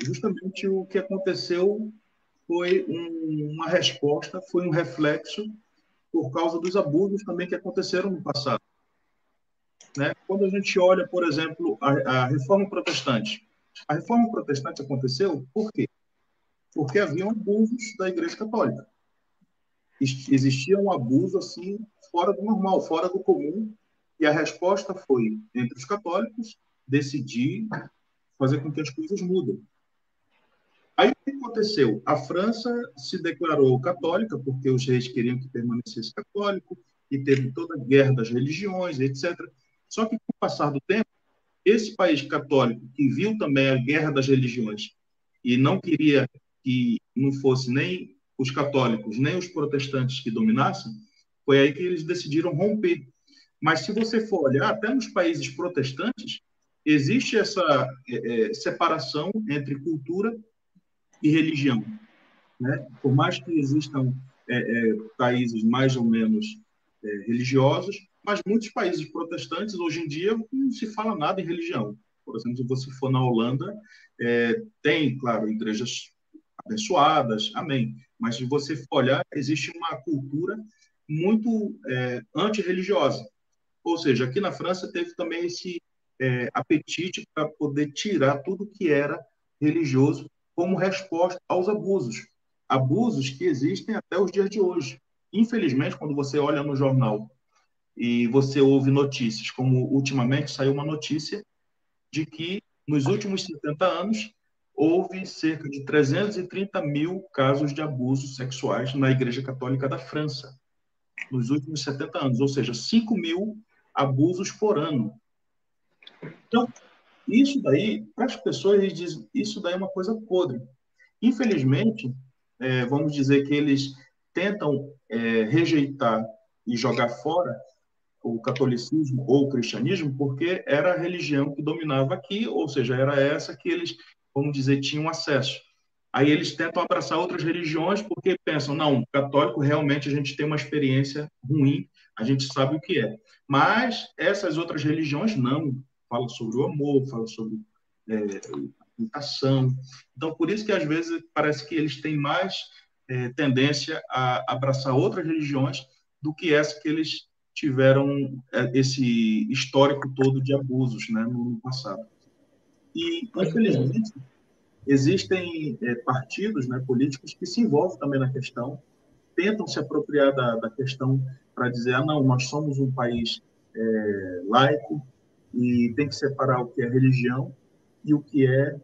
Justamente o que aconteceu foi uma resposta, foi um reflexo por causa dos abusos também que aconteceram no passado. Né? Quando a gente olha, por exemplo, a Reforma Protestante. A Reforma Protestante aconteceu por quê? Porque haviam abusos da Igreja Católica. Existia um abuso assim fora do normal, fora do comum, e a resposta foi, entre os católicos, decidir fazer com que as coisas mudem. Aí o que aconteceu? A França se declarou católica, porque os reis queriam que permanecesse católico, e teve toda a guerra das religiões, etc. Só que, com o passar do tempo, esse país católico, que viu também a guerra das religiões e não queria que não fosse nem os católicos, nem os protestantes que dominassem, foi aí que eles decidiram romper. Mas se você for olhar, até nos países protestantes, existe essa separação entre cultura e religião. Né? Por mais que existam países mais ou menos religiosos, mas muitos países protestantes, hoje em dia, não se fala nada em religião. Por exemplo, se você for na Holanda, tem, claro, igrejas abençoadas, amém. Mas se você for olhar, existe uma cultura muito antirreligiosa. Ou seja, aqui na França teve também esse apetite para poder tirar tudo que era religioso como resposta aos abusos. Abusos que existem até os dias de hoje. Infelizmente, quando você olha no jornal e você ouve notícias, como ultimamente saiu uma notícia de que nos últimos 70 anos houve cerca de 330 mil casos de abusos sexuais na Igreja Católica da França, nos últimos 70 anos, ou seja, 5 mil abusos por ano. Então, isso daí, para as pessoas, eles dizem, isso daí é uma coisa podre. Infelizmente, vamos dizer que eles tentam rejeitar e jogar fora o catolicismo ou o cristianismo porque era a religião que dominava aqui, ou seja, era essa que eles, vamos dizer, tinham acesso. Aí eles tentam abraçar outras religiões porque pensam, não, católico realmente a gente tem uma experiência ruim, a gente sabe o que é. Mas essas outras religiões não, falam sobre o amor, falam sobre a educação. Então, por isso que às vezes parece que eles têm mais tendência a abraçar outras religiões do que essa que eles tiveram esse histórico todo de abusos, né, no passado. E, infelizmente, existem partidos, né, políticos que se envolvem também na questão, tentam se apropriar da questão para dizer, não, nós somos um país laico e tem que separar o que é religião e o que é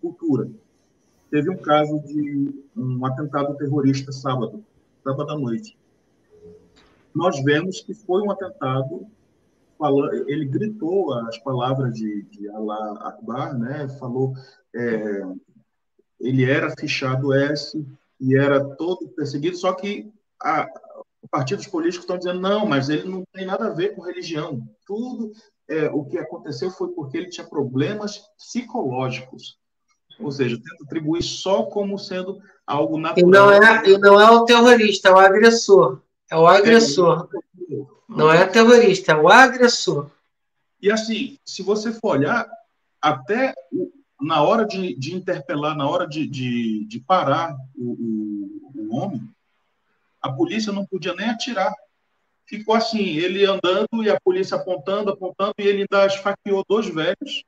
cultura. Teve um caso de um atentado terrorista sábado à noite. Nós vemos que foi um atentado, ele gritou as palavras de Allah Akbar, né? Falou, ele era fichado S e era todo perseguido, só que partidos políticos estão dizendo, não, mas ele não tem nada a ver com religião. Tudo o que aconteceu foi porque ele tinha problemas psicológicos. Ou seja, tenta atribuir só como sendo algo natural. E não é o terrorista, é o agressor. É o agressor. Não é terrorista, é o agressor. E assim, se você for olhar, até na hora de interpelar, na hora de parar o homem, a polícia não podia nem atirar. Ficou assim, ele andando e a polícia apontando, e ele ainda esfaqueou 2 velhos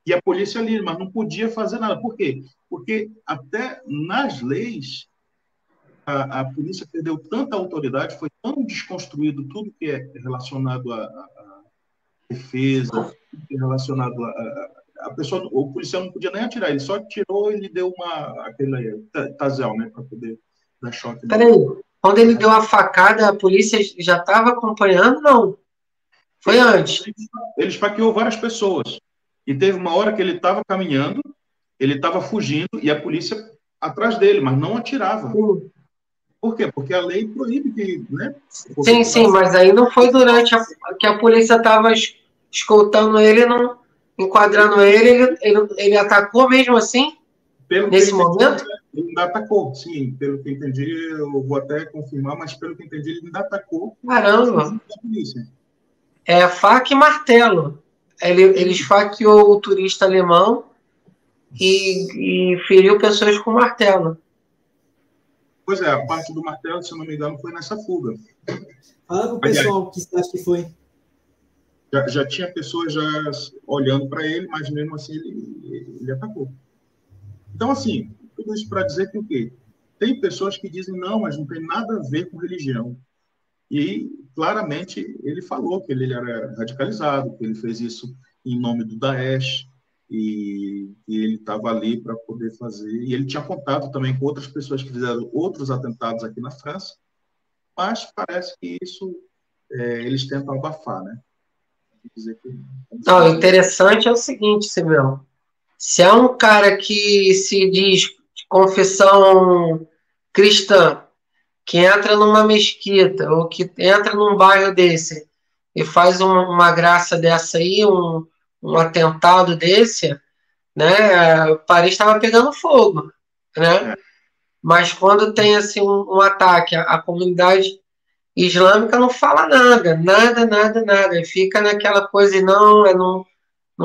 e a polícia ali, mas não podia fazer nada. Por quê? Porque até nas leis a polícia perdeu tanta autoridade, foi tão desconstruído tudo que é relacionado à defesa, tudo que é relacionado a pessoa, o policial não podia nem atirar, ele só tirou e lhe deu aquele tazel, né, para poder dar choque. Peraí, quando ele deu a facada, a polícia já estava acompanhando? Não. Foi antes. Ele esfaqueou várias pessoas. E teve uma hora que ele estava caminhando, ele estava fugindo e a polícia atrás dele, mas não atirava. Por quê? Porque a lei proíbe que, né? Sim, mas aí não foi durante que a polícia estava escoltando ele, não enquadrando ele atacou mesmo assim? Nesse momento? Ele ainda atacou, sim. Pelo que entendi, eu vou até confirmar, mas pelo que entendi, ele ainda atacou. Caramba! É faca e martelo. Ele esfaqueou o turista alemão e feriu pessoas com martelo. Pois é, a parte do martelo, se eu não me engano, foi nessa fuga. Fala para o pessoal que você acha que foi. Já tinha pessoas já olhando para ele, mas mesmo assim ele atacou. Então, assim, tudo isso para dizer que o quê? Tem pessoas que dizem, não, mas não tem nada a ver com religião. E, claramente, ele falou que ele era radicalizado, que ele fez isso em nome do Daesh, e ele estava ali para poder fazer. E ele tinha contato também com outras pessoas que fizeram outros atentados aqui na França, mas parece que isso eles tentam abafar, né? Dizer que... Não, o interessante é o seguinte, Simeão. Se é um cara que se diz de confissão cristã, que entra numa mesquita ou que entra num bairro desse e faz uma graça dessa aí, um atentado desse, né? Paris estava pegando fogo, né? Mas quando tem assim um ataque à comunidade islâmica, não fala nada, nada. Fica naquela coisa e não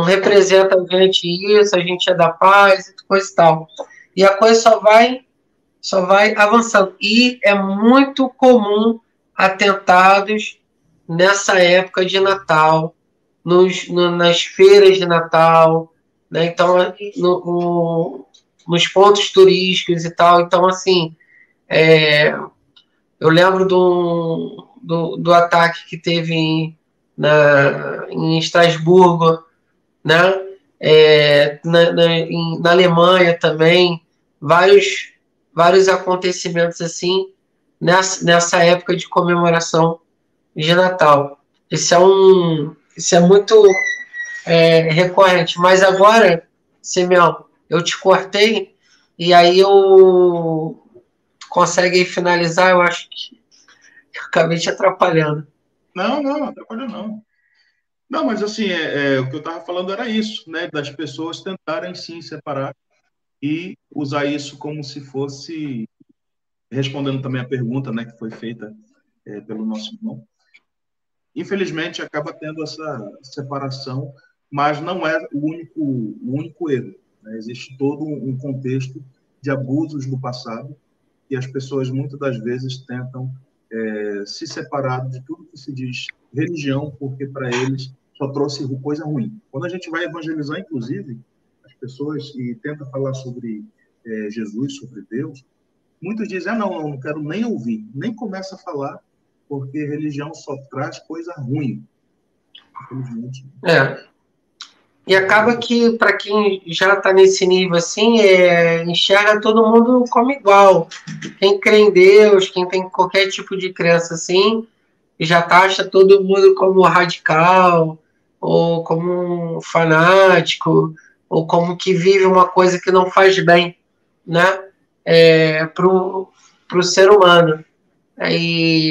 representa a gente isso, a gente é da paz, coisa e tal. E a coisa só vai avançando. E é muito comum atentados nessa época época nas feiras de Natal, né? Então, nos pontos turísticos e tal. Então, assim, eu lembro do ataque que teve em Estrasburgo, né? Na Alemanha também, vários acontecimentos assim nessa época de comemoração de Natal. Isso é muito recorrente. Mas agora, Simeão, eu te cortei e aí eu consegue finalizar. Eu acho que eu acabei te atrapalhando. Não atrapalhou não. Não, mas assim, o que eu estava falando era isso, né? Das pessoas tentarem sim separar e usar isso como se fosse, respondendo também a pergunta, né, que foi feita pelo nosso irmão. Infelizmente, acaba tendo essa separação, mas não é o único erro, né? Existe todo um contexto de abusos do passado e as pessoas, muitas das vezes, tentam se separar de tudo que se diz religião, porque para eles só trouxe coisa ruim. Quando a gente vai evangelizar, inclusive, as pessoas e tenta falar sobre Jesus, sobre Deus, muitos dizem, não quero nem ouvir, nem começa a falar, porque religião só traz coisa ruim. Infelizmente. E acaba que, para quem já está nesse nível assim, enxerga todo mundo como igual. Quem crê em Deus, quem tem qualquer tipo de crença assim, já taxa todo mundo como radical, ou como um fanático, ou como que vive uma coisa que não faz bem, né? Para o ser humano. E